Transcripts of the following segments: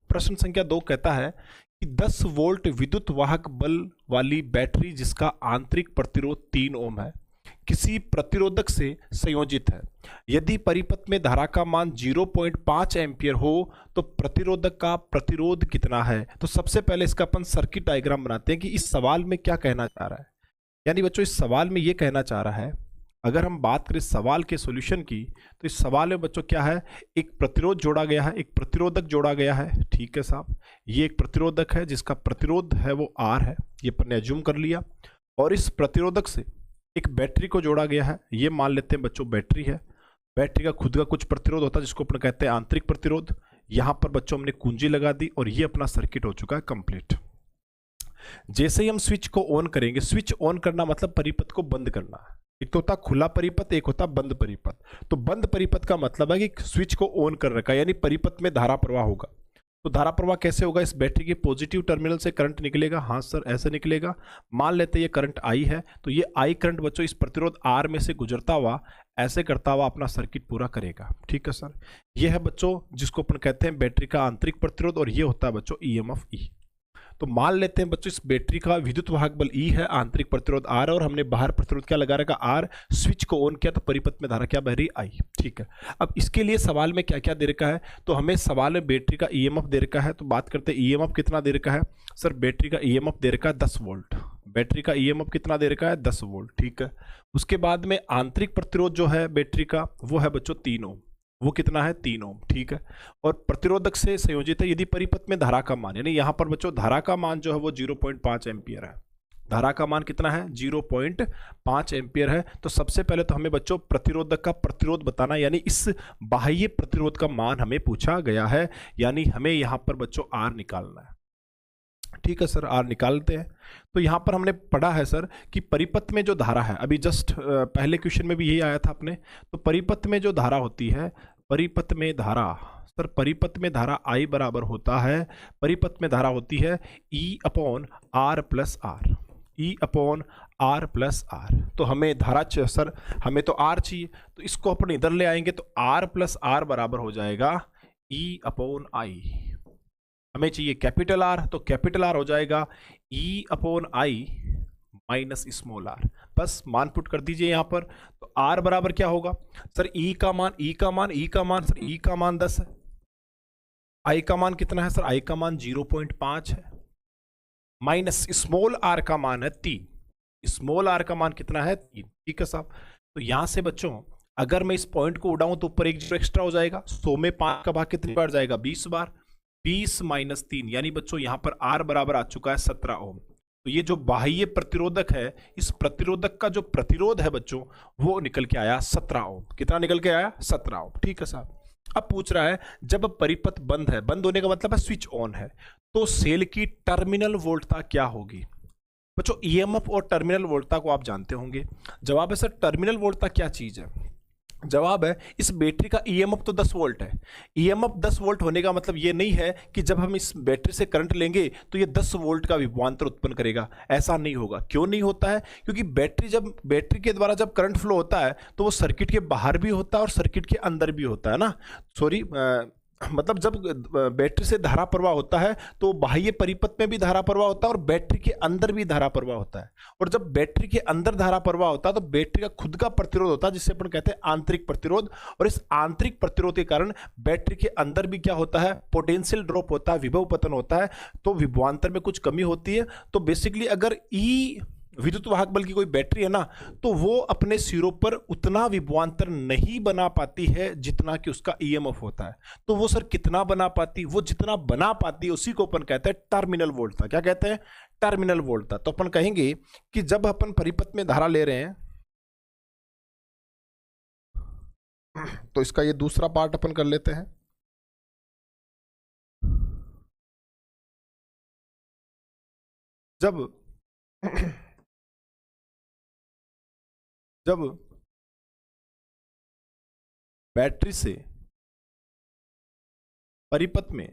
प्रश्न संख्या 2 कहता है कि 10 वोल्ट विद्युत वाहक बल वाली बैटरी जिसका आंतरिक प्रतिरोध 3 ओम है किसी प्रतिरोधक से संयोजित है। यदि परिपथ में धारा का मान 0.5 एम्पियर हो तो प्रतिरोधक का प्रतिरोध कितना है। तो सबसे पहले इसका अपन सर्किट डायग्राम बनाते हैं कि इस सवाल में क्या कहना चाह रहा है। यानी बच्चों इस सवाल में ये कहना चाह रहा है, अगर हम बात करें सवाल के सॉल्यूशन की, तो इस सवाल में बच्चों क्या है, एक प्रतिरोध जोड़ा गया है, एक प्रतिरोधक जोड़ा गया है। ठीक है साहब, ये एक प्रतिरोधक है जिसका प्रतिरोध है वो R है, ये अपन ने अज्यूम कर लिया। और इस प्रतिरोधक से एक बैटरी को जोड़ा गया है, ये मान लेते हैं बच्चों बैटरी है। बैटरी का खुद का कुछ प्रतिरोध होता है जिसको अपन कहते हैं आंतरिक प्रतिरोध। यहाँ पर बच्चों हमने कुंजी लगा दी और ये अपना सर्किट हो चुका है कंप्लीट। जैसे ही हम स्विच को ऑन करेंगे, स्विच ऑन करना मतलब परिपथ को बंद करना। एक तो होता खुला परिपथ, एक होता बंद परिपथ। तो बंद परिपथ का मतलब है कि स्विच को ऑन कर रखा है, यानी परिपथ में धारा प्रवाह होगा। तो धारा प्रवाह कैसे होगा, इस बैटरी के पॉजिटिव टर्मिनल से करंट निकलेगा। हाँ सर, ऐसे निकलेगा। मान लेते हैं ये करंट I है, तो ये I करंट बच्चों इस प्रतिरोध R में से गुजरता हुआ ऐसे करता हुआ अपना सर्किट पूरा करेगा। ठीक है सर, ये है बच्चों जिसको अपन कहते हैं बैटरी का आंतरिक प्रतिरोध, और ये होता है बच्चों EMF E। तो मान लेते हैं बच्चों इस बैटरी का विद्युत वाहक बल E है, आंतरिक प्रतिरोध R है, और हमने बाहर प्रतिरोध क्या लगा रखा R। स्विच को ऑन किया तो परिपथ में धारा क्या बह रही I। ठीक है, अब इसके लिए सवाल में क्या क्या दे रखा है, तो हमें सवाल में बैटरी का EMF दे रखा है। तो बात करते हैं EMF कितना दे रखा है। सर बैटरी का EMF दे रखा है 10 वोल्ट। बैटरी का EMF कितना दे रखा है, 10 वोल्ट। ठीक है, उसके बाद में आंतरिक प्रतिरोध जो है बैटरी का वो है बच्चों 3 ओम। वो कितना है, 3 ओम। ठीक है, और प्रतिरोधक से संयोजित है यदि परिपथ में धारा का मान, यानी यहां पर बच्चों धारा का मान जो है वो 0.5 एम्पियर है। धारा का मान कितना है, 0.5 एम्पियर है। तो सबसे पहले तो हमें बच्चों प्रतिरोधक का प्रतिरोध बताना, यानी इस बाह्य प्रतिरोध का मान हमें पूछा गया है, यानी हमें यहां पर बच्चों R निकालना है। ठीक है सर, R निकालते हैं। तो यहाँ पर हमने पढ़ा है सर कि परिपथ में जो धारा है, अभी जस्ट पहले क्वेश्चन में भी यही आया था अपने, तो परिपथ में जो धारा होती है, परिपथ में धारा, सर परिपथ में धारा I बराबर होता है, परिपथ में धारा होती है E/R प्लस R। E/R+R। तो हमें धारा सर हमें तो R चाहिए, तो इसको अपन इधर ले आएंगे तो R प्लस R बराबर हो जाएगा E/I। हमें चाहिए कैपिटल R, तो कैपिटल R हो जाएगा E/I माइनस स्मॉल r। बस मान पुट कर दीजिए यहाँ पर। तो R बराबर क्या होगा सर, E का मान सर E का मान 10 है। I का मान कितना है सर, I का मान 0.5 है, माइनस स्मॉल r का मान है 3। स्मॉल r का मान कितना है, 3। ठीक है साहब, तो यहां से बच्चों अगर मैं इस पॉइंट को उड़ाऊं तो ऊपर एक जीरो एक्स्ट्रा हो जाएगा। 100 में 5 का भाग कितनी बार जाएगा, 20 बार। 20 माइनस 3, यानी बच्चों यहां पर R बराबर आ चुका है 17 ओम। तो ये जो बाह्य प्रतिरोधक है, इस प्रतिरोधक का जो प्रतिरोध है बच्चों वो निकल के आया 17 ओम। कितना निकल के आया, 17 ओम। ठीक है साहब, अब पूछ रहा है जब परिपथ बंद है, बंद होने का मतलब है स्विच ऑन है, तो सेल की टर्मिनल वोल्टता क्या होगी। बच्चों ईएमएफ और टर्मिनल वोल्टता को आप जानते होंगे। जवाब है सर टर्मिनल वोल्टता क्या चीज है। जवाब है इस बैटरी का ईएमएफ तो 10 वोल्ट है। ईएमएफ 10 वोल्ट होने का मतलब ये नहीं है कि जब हम इस बैटरी से करंट लेंगे तो ये 10 वोल्ट का विभवांतर उत्पन्न करेगा। ऐसा नहीं होगा। क्यों नहीं होता है, क्योंकि बैटरी के द्वारा जब करंट फ्लो होता है तो वो सर्किट के बाहर भी होता है और सर्किट के अंदर भी होता है ना। सॉरी, मतलब जब बैटरी से धारा प्रवाह होता है तो बाह्य परिपथ में भी धारा प्रवाह होता है और बैटरी के अंदर भी धारा प्रवाह होता है। और जब बैटरी के अंदर धारा प्रवाह होता है तो बैटरी का खुद का प्रतिरोध होता है जिसे अपन कहते हैं आंतरिक प्रतिरोध। और इस आंतरिक प्रतिरोध के कारण बैटरी के अंदर भी क्या होता है, पोटेंशियल ड्रॉप होता है, विभव पतन होता है, तो विभवांतर में कुछ कमी होती है। तो बेसिकली अगर ई विद्युत वाहक बल की कोई बैटरी है ना, तो वो अपने सिरों पर उतना विभवांतर नहीं बना पाती है जितना कि उसका ईएमएफ होता है। तो वो सर कितना बना पाती, वो जितना बना पाती है उसी को अपन कहते हैं टर्मिनल वोल्टता। क्या कहते हैं, टर्मिनल वोल्टता। तो अपन कहेंगे कि जब अपन परिपथ में धारा ले रहे हैं तो इसका ये दूसरा पार्ट अपन कर लेते हैं। जब बैटरी से परिपथ में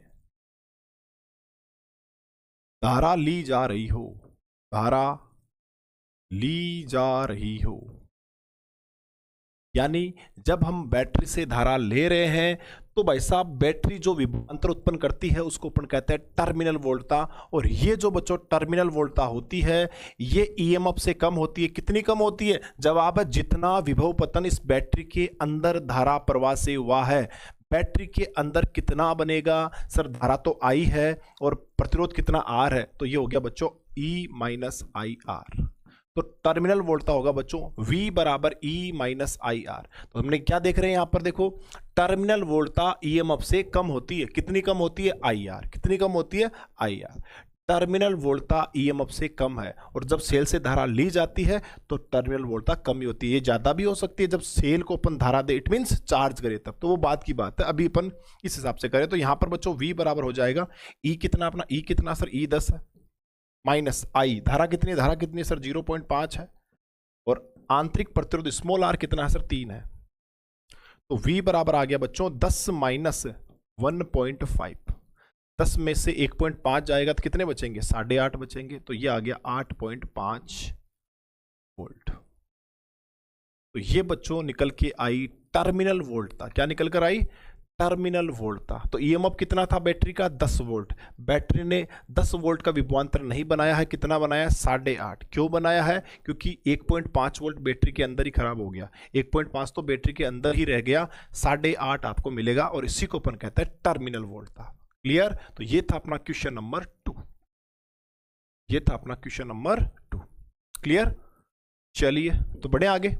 धारा ली जा रही हो, यानी जब हम बैटरी से धारा ले रहे हैं तो भाई साहब बैटरी जो विभवांतर उत्पन्न करती है उसको अपन कहते हैं टर्मिनल वोल्टता। और ये जो बच्चों टर्मिनल वोल्टता होती है ये ईएमएफ से कम होती है। कितनी कम होती है? जवाब है जितना विभव पतन इस बैटरी के अंदर धारा प्रवाह से हुआ है। बैटरी के अंदर कितना बनेगा सर? धारा तो आई है और प्रतिरोध कितना आर है, तो ये हो गया बच्चों ई माइनस आई आर। तो टर्मिनल वोल्टता होगा बच्चों V बराबर ई माइनस आई आर। तो हमने क्या देख रहे हैं यहां पर, देखो टर्मिनल वोल्टता ईएमएफ से कम होती है। कितनी कम होती है? I R. कितनी कम होती है? I R. टर्मिनल वोल्टता ईएमएफ से कम है और जब सेल से धारा ली जाती है तो टर्मिनल वोल्टता कम ही होती है। ये ज्यादा भी हो सकती है जब सेल को अपन धारा दे, इट मींस चार्ज करे तब, तो वो बात की बात है। अभी अपन इस हिसाब से करें तो यहां पर बच्चों V बराबर हो जाएगा ई कितना अपना, ई कितना सर? ई 10 है माइनस आई, धारा कितनी? धारा कितनी सर? 0.5 है। और आंतरिक प्रतिरोध स्मॉल आर कितना है सर? 3 है। तो V बराबर आ गया बच्चों 10 माइनस 1.5। 10 में से 1.5 जाएगा तो कितने बचेंगे? 8.5 बचेंगे। तो ये आ गया 8.5 वोल्ट। तो ये बच्चों निकल के आई टर्मिनल वोल्टता। क्या निकल कर आई? टर्मिनल वोल्टता। तो ईएमएफ कितना था बैटरी का? 10 वोल्ट। बैटरी ने 10 वोल्ट का विभवांतर नहीं बनाया है। कितना बनाया? 8.5। क्यों बनाया है? क्योंकि 1.5 वोल्ट बैटरी के अंदर ही खराब हो गया। 1.5 तो बैटरी के अंदर ही रह गया, 8.5 आपको मिलेगा और इसी को अपन कहते हैं टर्मिनल वोल्टता। क्लियर? तो ये था अपना क्वेश्चन नंबर 2। ये था अपना क्वेश्चन नंबर 2। क्लियर? चलिए तो बढ़े आगे।